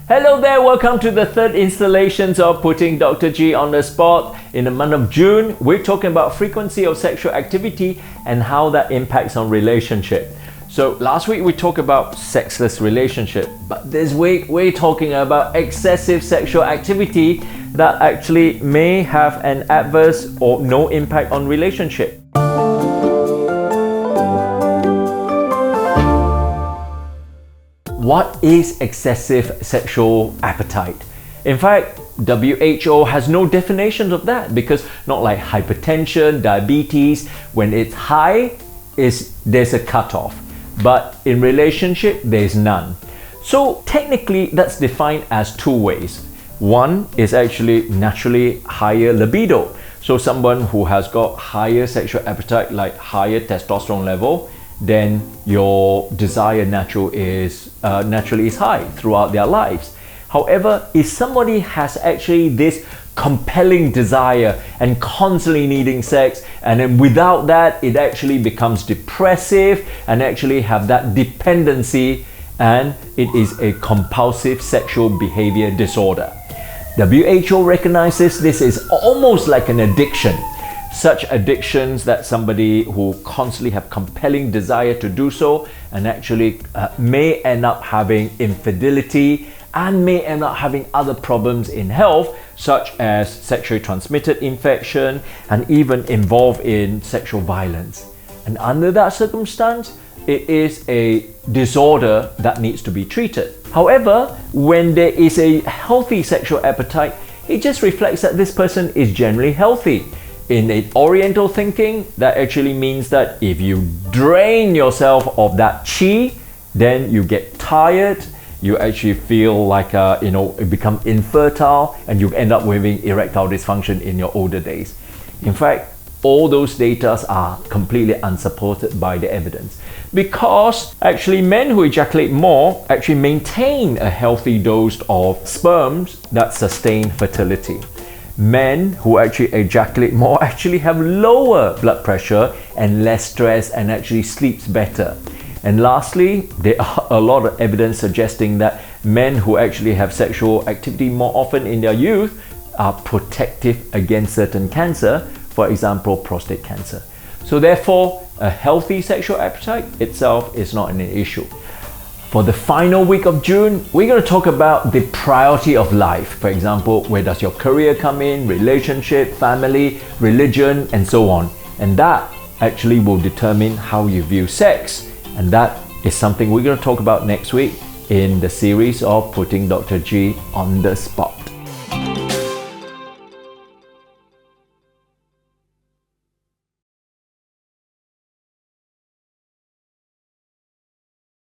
Hello there, welcome to the third installations of Putting Dr. G on the Spot. In the month of June, we're talking about frequency of sexual activity and how that impacts on relationship. So last week we talked about sexless relationship, but this week we're talking about excessive sexual activity that actually may have an adverse or no impact on relationship. What is excessive sexual appetite? In fact, WHO has no definition of that because not like hypertension, diabetes, when it's high, there's a cutoff. But in relationship, there's none. So technically, that's defined as two ways. One is actually naturally higher libido. So someone who has got higher sexual appetite, like higher testosterone level, then your desire naturally is high throughout their lives. However, if somebody has actually this compelling desire and constantly needing sex, and then without that it actually becomes depressive and actually have that dependency, and it is a compulsive sexual behavior disorder. WHO recognizes this is almost like an addiction. Such addictions that somebody who constantly have compelling desire to do so and actually may end up having infidelity and may end up having other problems in health, such as sexually transmitted infection and even involved in sexual violence. And under that circumstance, it is a disorder that needs to be treated. However, when there is a healthy sexual appetite, it just reflects that this person is generally healthy. In an Oriental thinking, that actually means that if you drain yourself of that chi, then you get tired, you actually feel like you become infertile, and you end up having erectile dysfunction in your older days. In fact, all those data are completely unsupported by the evidence, because actually men who ejaculate more actually maintain a healthy dose of sperms that sustain fertility. Men who actually ejaculate more actually have lower blood pressure and less stress and actually sleeps better. And lastly, there are a lot of evidence suggesting that men who actually have sexual activity more often in their youth are protective against certain cancer, for example, prostate cancer. So therefore, a healthy sexual appetite itself is not an issue. For the final week of June, we're going to talk about the priority of life. For example, where does your career come in, relationship, family, religion, and so on. And that actually will determine how you view sex. And that is something we're going to talk about next week in the series of Putting Dr. G on the Spot.